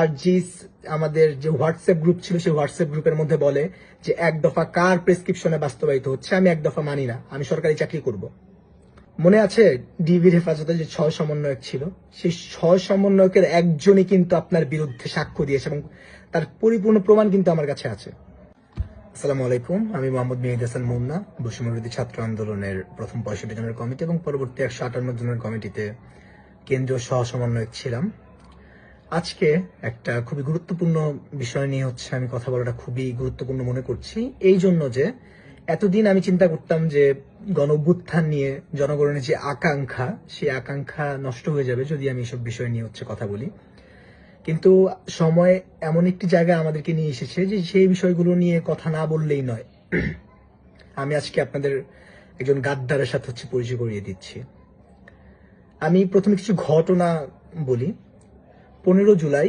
সার্জিস আমাদের যে WhatsApp group ছিল সেই হোয়াটসঅ্যাপ গ্রুপের মধ্যে বলে যে এক দফা কার প্রেসক্রিপশনে বাস্তবায়িত হচ্ছে। আমি এক দফা মানি না, আমি সরকারি চাকরি করব। মনে আছে ডিবির হেফাজতে যে 6 সমন্বয়ক ছিল, সেই 6 সমন্বয়কের একজনই কিন্তু আপনার বিরুদ্ধে সাক্ষ্য দিয়েছে এবং তার পরিপূর্ণ প্রমাণ কিন্তু আমার কাছে আছে। আসসালামু আলাইকুম, আমি মোহাম্মদ মেহেদি হাসান মুন্না, বৈষম্যবিরোধী ছাত্র আন্দোলনের প্রথম 65 জনের কমিটি এবং পরবর্তী 158 জনের কমিটিতে কেন্দ্রীয় সহ সমন্বয়ক ছিলাম। আজকে একটা খুবই গুরুত্বপূর্ণ বিষয় নিয়ে আমি কথা বলাটা খুবই গুরুত্বপূর্ণ মনে করছি, এই জন্য যে এতদিন আমি চিন্তা করতাম যে গণঅভ্যুত্থান নিয়ে জনগণের যে আকাঙ্ক্ষা, সেই আকাঙ্ক্ষা নষ্ট হয়ে যাবে যদি আমি এসব বিষয় নিয়ে কথা বলি। কিন্তু সময় এমন একটি জায়গায় আমাদেরকে নিয়ে এসেছে যে সেই বিষয়গুলো নিয়ে কথা না বললেই নয়। আমি আজকে আপনাদের একজন গাদ্দারের সাথে পরিচয় করিয়ে দিচ্ছি। আমি প্রথমে কিছু ঘটনা বলি। 15 জুলাই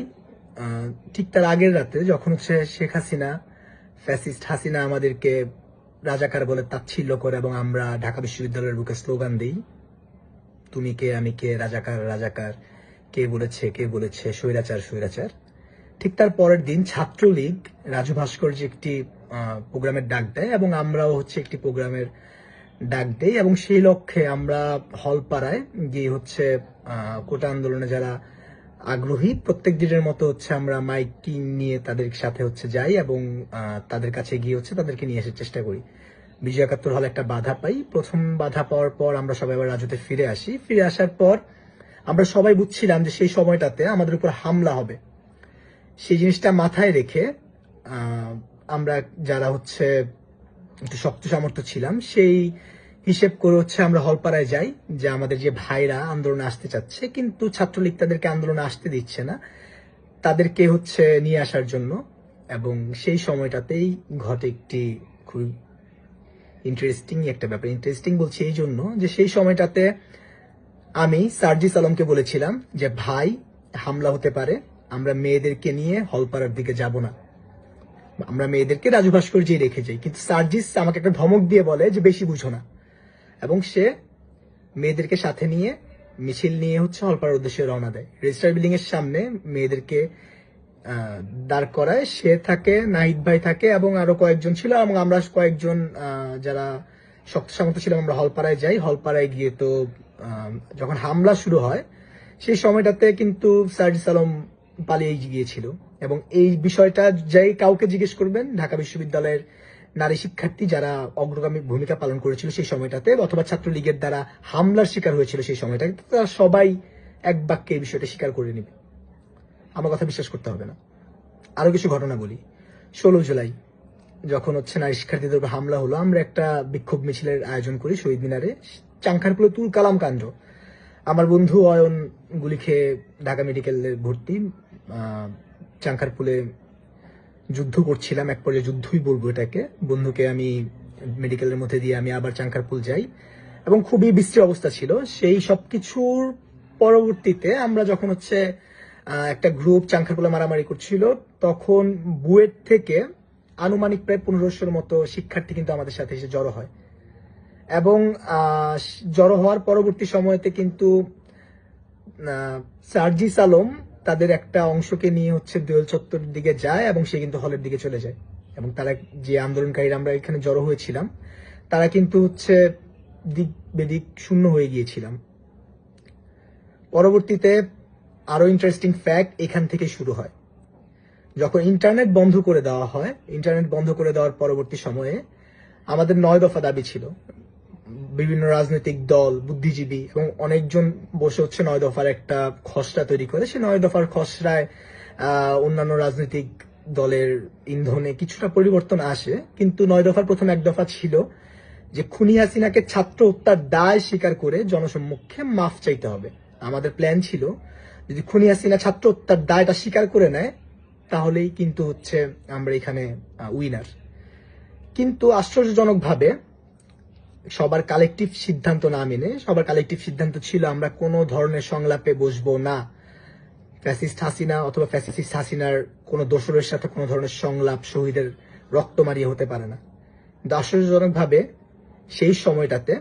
ঠিক তার আগের রাতে যখন শেখ হাসিনা, ফ্যাসিস্ট হাসিনা আমাদেরকে রাজাকার বলে তাচ্ছিল্য করে এবং আমরা ঢাকা বিশ্ববিদ্যালয়ের বুকে স্লোগান দিই, তুমি কে আমি কে, রাজাকার রাজাকার, কে বলেছে স্বৈরাচার স্বৈরাচার। ঠিক তার পরের দিন ছাত্রলীগ রাজু ভাস্কর্য একটি প্রোগ্রামের ডাক দেয় এবং আমরাও একটি প্রোগ্রামের ডাক দেই এবং সেই লক্ষ্যে আমরা হলপাড়ায় গিয়ে কোটা আন্দোলনে যারা আগ্রহী প্রত্যেক দিনের মতো আমরা মাইকিং নিয়ে তাদের সাথে যাই এবং তাদের কাছে গিয়ে তাদেরকে নিয়ে আসার চেষ্টা করি। বিজয় একাত্তর হলে একটা বাধা পাই। প্রথম বাধা পাওয়ার পর আমরা সবাই আবার রাজুতে ফিরে আসি। ফিরে আসার পর আমরা সবাই বুঝছিলাম যে সেই সময়টাতে আমাদের উপর হামলা হবে। সেই জিনিসটা মাথায় রেখে আমরা যারা একটু শক্ত সামর্থ্য ছিলাম সেই হিসেব করে আমরা হলপাড়ায় যাই যে আমাদের যে ভাইরা আন্দোলনে আসতে চাচ্ছে কিন্তু ছাত্রলীগ তাদেরকে আন্দোলনে আসতে দিচ্ছে না, তাদেরকে নিয়ে আসার জন্য। এবং সেই সময়টাতেই ঘটে একটি খুব ইন্টারেস্টিং একটা ব্যাপার। ইন্টারেস্টিং বলছি এই জন্য যে সেই সময়টাতে আমি সার্জিস আলমকে বলেছিলাম যে ভাই, হামলা হতে পারে, আমরা মেয়েদেরকে নিয়ে হলপাড়ার দিকে যাব না, আমরা মেয়েদেরকে রাজু ভাস্কর্যেই রেখে যাই। কিন্তু সার্জিস আমাকে একটা ধমক দিয়ে বলে যে বেশি বুঝো না, এবং সে মেয়েদেরকে সাথে নিয়ে মিছিল নিয়ে হলপাড়ার উদ্দেশ্যে রওনা দেয়। রেজিস্ট্রার বিল্ডিং এর সামনে মেয়েদেরকে দাঁড় করায়। সে থাকে, নাহিদ ভাই থাকে এবং আরো কয়েকজন ছিল এবং আমরা কয়েকজন যারা শক্ত সামর্থ্য ছিলাম আমরা হলপাড়ায় যাই। হলপাড়ায় গিয়ে তো যখন হামলা শুরু হয় সেই সময়টাতে কিন্তু সার্জিস আলম পালিয়ে গিয়েছিল এবং এই বিষয়টা যাই কাউকে জিজ্ঞেস করবেন ঢাকা বিশ্ববিদ্যালয়ের নারী শিক্ষার্থী যারা অগ্রগামী ভূমিকা পালন করেছিল সেই সময়টাতে অথবা ছাত্রলীগের দ্বারা হামলার শিকার হয়েছিল সেই সময়টাতে, তারা সবাই এক বাক্যে এই বিষয়টা স্বীকার করে নেবে। আমার কথা বিশ্বাস করতে হবে না। আরো কিছু ঘটনা বলি। 16 জুলাই যখন নারী শিক্ষার্থীদের উপর হামলা হলো, আমরা একটা বিক্ষোভ মিছিলের আয়োজন করি শহীদ মিনারে। চাংখারপুলে তুল কালাম কাণ্ড। আমার বন্ধু অয়ন গুলি খেয়ে ঢাকা মেডিকেলে ভর্তি। চাংখারপুলে যুদ্ধ করছিলাম, এক পর্যায়ে যুদ্ধই বলবো এটাকে। বন্ধুকে আমি মেডিকেলের মধ্যে দিয়ে আমি আবার চাংখারপুল যাই এবং খুবই বিশ্রী অবস্থা ছিল। সেই সবকিছুর পরবর্তীতে আমরা যখন একটা গ্রুপ চাংখারপুলে মারামারি করছিল, তখন বুয়েট থেকে আনুমানিক প্রায় 1500-র মতো শিক্ষার্থী কিন্তু আমাদের সাথে এসে জড়ো হয় এবং জড়ো হওয়ার পরবর্তী সময়তে কিন্তু সার্জিস আলম তাদের একটা অংশকে নিয়ে দোয়েল চত্বরের দিকে যায় এবং সে কিন্তু হলের দিকে চলে যায় এবং তারা যে আন্দোলনকারীরা আমরা এখানে জড়ো হয়েছিলাম তারা কিন্তু দিক বেদিক শূন্য হয়ে গিয়েছিলাম। পরবর্তীতে আরো ইন্টারেস্টিং ফ্যাক্ট এখান থেকে শুরু হয়। যখন ইন্টারনেট বন্ধ করে দেওয়া হয়, ইন্টারনেট বন্ধ করে দেওয়ার পরবর্তী সময়ে আমাদের 9 দফা দাবি ছিল। বিভিন্ন রাজনৈতিক দল, বুদ্ধিজীবী এবং অনেকজন বসে 9 দফার একটা খসড়া তৈরি করে। সে 9 দফার খসড়ায় অন্যান্য রাজনৈতিক দলের ইন্ধনে কিছুটা পরিবর্তন আসে, কিন্তু 9 দফার প্রথম এক দফা ছিল যে খুনি হাসিনাকে ছাত্র হত্যার দায় স্বীকার করে জনসম্মুখে মাফ চাইতে হবে। আমাদের প্ল্যান ছিল যদি খুনি হাসিনা ছাত্র হত্যার দায়টা স্বীকার করে নেয় তাহলেই কিন্তু আমরা এখানে উইনার। কিন্তু আশ্চর্যজনকভাবে সবার কালেকটিভ সিদ্ধান্ত না মেনে, সবার কালেকটিভ সিদ্ধান্ত ছিল আমরা কোনো ধরনের সংলাপে বসবো না। ফ্যাসিস্ট হাসিনা অথবা ফ্যাসিস্ট হাসিনার কোনো দোসরের সাথে কোনো ধরনের সংলাপ শহীদের রক্ত মারিয়ে হতে পারে না। কিন্তু আশ্চর্যজনকভাবে সেই সময়টাতে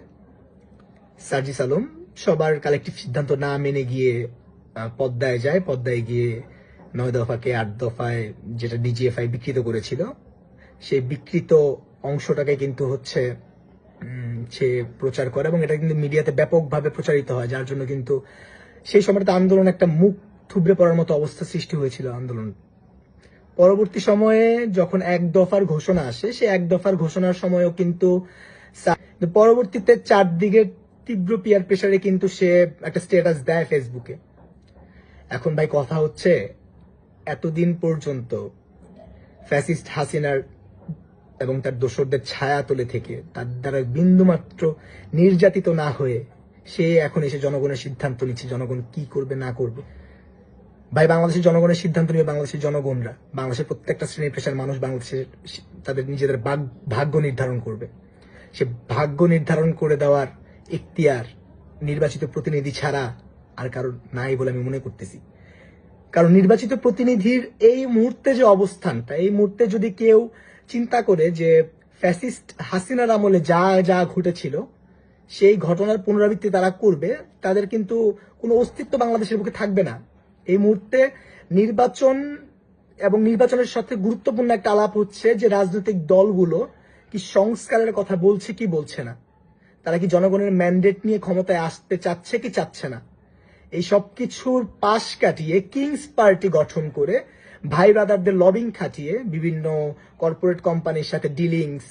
সার্জিস আলম সবার কালেকটিভ সিদ্ধান্ত না মেনে গিয়ে পদ্মায় যায়। পদ্মায় গিয়ে 9 দফাকে 8 দফায় যেটা ডিজিএফআই বিকৃত করেছিল, সেই বিকৃত অংশটাকে কিন্তু হচ্ছে সে প্রচার করে এবং এটা কিন্তু মিডিয়াতে ব্যাপকভাবে প্রচারিত হয়, যার জন্য কিন্তু সেই সময়টাতে আন্দোলন একটা মুখ থুবড়ে পড়ার মতো অবস্থা সৃষ্টি হয়েছিল আন্দোলন। পরবর্তী সময়ে যখন 1 দফার ঘোষণা আসে, সে 1 দফার ঘোষণার সময়ও কিন্তু পরবর্তীতে চারদিকে তীব্র পিয়ার প্রেসারে কিন্তু সে একটা স্ট্যাটাস দেয় ফেসবুকে। এখন ভাই কথা হচ্ছে, এতদিন পর্যন্ত ফ্যাসিস্ট হাসিনার এবং তার দোসরদের ছায়া তলে থেকে তার দ্বারা বিন্দুমাত্র নির্যাতিত না হয়ে সে এখন এসে জনগণের সিদ্ধান্ত নিচ্ছে জনগণ কি করবে না করবে। ভাই, বাংলাদেশের জনগণের সিদ্ধান্ত নিবে বাংলাদেশের জনগণরা। বাংলাদেশের প্রত্যেকটা শ্রেণী পেশার মানুষ বাংলাদেশের তাদের নিজেদের ভাগ্য নির্ধারণ করবে। সে ভাগ্য নির্ধারণ করে দেওয়ার ইখতিয়ার নির্বাচিত প্রতিনিধি ছাড়া আর কারণ নাই বলে আমি মনে করতেছি। কারণ নির্বাচিত প্রতিনিধির এই মুহূর্তে যে অবস্থানটা, এই মুহূর্তে যদি কেউ চিন্তা করে যে ফ্যাসিস্ট হাসিনার আমলে যা যা ঘটেছিল সেই ঘটনার পুনরাবৃত্তি তারা করবে, তাদের কিন্তু কোনো অস্তিত্ব বাংলাদেশের বুকে থাকবে না। এই মুহূর্তে নির্বাচন এবং নির্বাচনের সাথে গুরুত্বপূর্ণ একটা আলাপ হচ্ছে যে রাজনৈতিক দলগুলো কি সংস্কারের কথা বলছে কি বলছে না, তারা কি জনগণের ম্যান্ডেট নিয়ে ক্ষমতায় আসতে চাচ্ছে কি চাচ্ছে না। এই সব কিছুর পাশ কাটিয়ে কিংস পার্টি গঠন করে ভাই ব্রাদারদের লবিং খাটিয়ে বিভিন্ন কর্পোরেট কোম্পানির সাথে ডিলিংস,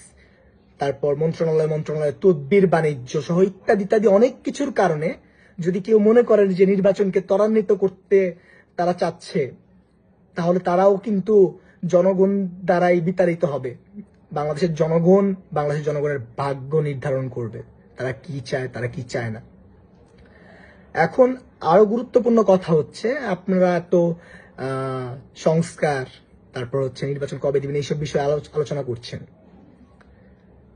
তারপর মন্ত্রণালয় তদবির বাণিজ্য সহ ইত্যাদি ইত্যাদি অনেক কিছুর কারণে যদি কেউ মনে করেন যে নির্বাচনকে ত্বরান্বিত করতে তারা চাচ্ছে, তাহলে তারাও কিন্তু জনগণ দ্বারাই বিতাড়িত হবে। বাংলাদেশের জনগণের ভাগ্য নির্ধারণ করবে তারা কি চায় তারা কি চায় না। এখন আরো গুরুত্বপূর্ণ কথা হচ্ছে, আপনারা তো সংস্কার, তারপর হচ্ছে নির্বাচন কবে দিবেন, এইসব বিষয়ে আলোচনা করছেন।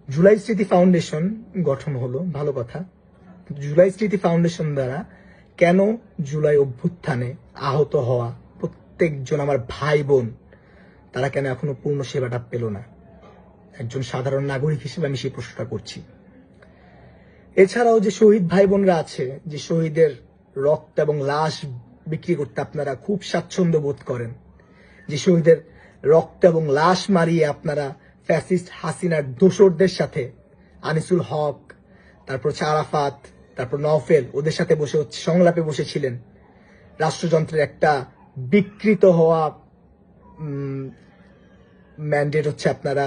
জুলাই স্মৃতি ফাউন্ডেশন গঠন হলো, ভালো কথা। জুলাই স্মৃতি ফাউন্ডেশন দ্বারা কেন জুলাই অভ্যুত্থানে আহত হওয়া প্রত্যেকজন আমার ভাই বোন তারা কেন এখনো পূর্ণ সেবাটা পেল না? একজন সাধারণ নাগরিক হিসেবে আমি সেই প্রশ্নটা করছি। এছাড়াও যে শহীদ ভাই বোনরা আছে, যে শহীদের রক্ত এবং লাশ বিক্রি করতে আপনারা খুব স্বাচ্ছন্দ্য বোধ করেন, যে শহীদের রক্ত এবং লাশ মারিয়ে আপনারা ফ্যাসিস্ট হাসিনার দোসরদের সাথে আনিসুল হক, তারপর আরাফাত, তারপর নওফেল ওদের সাথে বসে হচ্ছে সংলাপে বসেছিলেন। রাষ্ট্রযন্ত্রের একটা বিকৃত হওয়া ম্যান্ডেট হচ্ছে আপনারা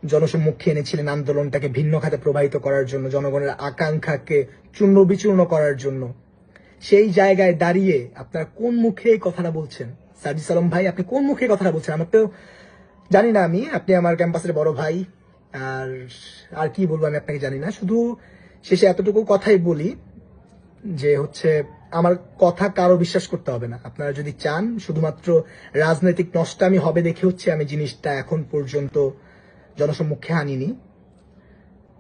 জনসম্মুখে এনেছিলেন আন্দোলনটাকে ভিন্ন খাতে প্রবাহিত করার জন্য, জনগণের আকাঙ্ক্ষাকে চূর্ণ বিচূর্ণ করার জন্য। সেই জায়গায় দাঁড়িয়ে আপনারা কোন মুখে এই কথাটা বলছেন? সার্জিস আলম ভাই, আপনি কোন মুখে কথাটা বলছেন? আমার তো জানি না, আপনি আমার ক্যাম্পাসের বড় ভাই, আর কি বলবো আমি আপনাকে জানি না। শুধু শেষে এতটুকু কথাই বলি যে হচ্ছে আমার কথা কারো বিশ্বাস করতে হবে না। আপনারা যদি চান শুধুমাত্র রাজনৈতিক নষ্টামি হবে দেখে হচ্ছে আমি জিনিসটা এখন পর্যন্ত জনসম্মুখে আনিনি।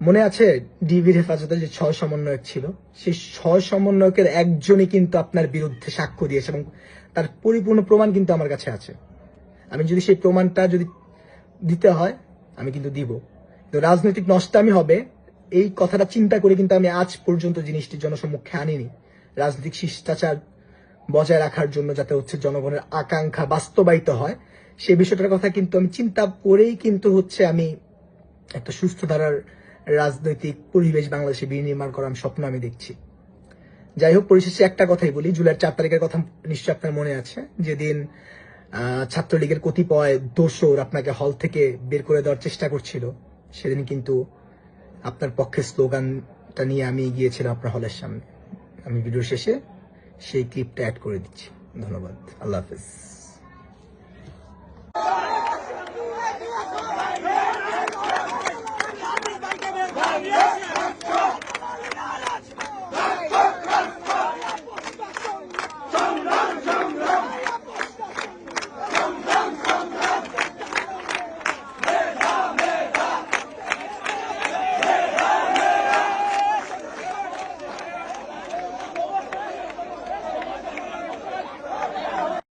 মনে আছে ডিবির হেফাজতে যে 6 সমন্বয়ক ছিল, সেই 6 সমন্বয়কের একজনই কিন্তু আপনার বিরুদ্ধে সাক্ষ্য দিয়েছে এবং তার পরিপূর্ণ প্রমাণ কিন্তু আমার কাছে আছে। আমি যদি সেই প্রমাণটা যদি দিতে হয় আমি কিন্তু দিব। তো রাজনৈতিক নষ্টামি হবে এই কথাটা চিন্তা করে কিন্তু আমি আজ পর্যন্ত জিনিসটি জনসম্মুখে আনিনি। রাজনৈতিক শিষ্টাচার বজায় রাখার জন্য যাতে হচ্ছে জনগণের আকাঙ্ক্ষা বাস্তবায়িত হয় সেই বিষয়টার কথা কিন্তু আমি চিন্তা করেই কিন্তু হচ্ছে আমি একটা সুস্থ ধারার রাজনৈতিক পরিবেশ বাংলাদেশে বিনির্মাণ করার স্বপ্ন আমি দেখছি। যাই হোক, পরিশেষে একটা কথাই বলি, জুলাইয়ের 4 তারিখের কথা নিশ্চয়ই আপনার মনে আছে, যেদিন ছাত্রলীগের কতিপয় দোসর আপনাকে হল থেকে বের করে দেওয়ার চেষ্টা করছিল, সেদিন কিন্তু আপনার পক্ষে স্লোগানটা নিয়ে আমি গিয়েছিলাম আপনার হলের সামনে। আমি ভিডিও শেষে সেই ক্লিপটা অ্যাড করে দিচ্ছি। ধন্যবাদ। আল্লাহ হাফেজ।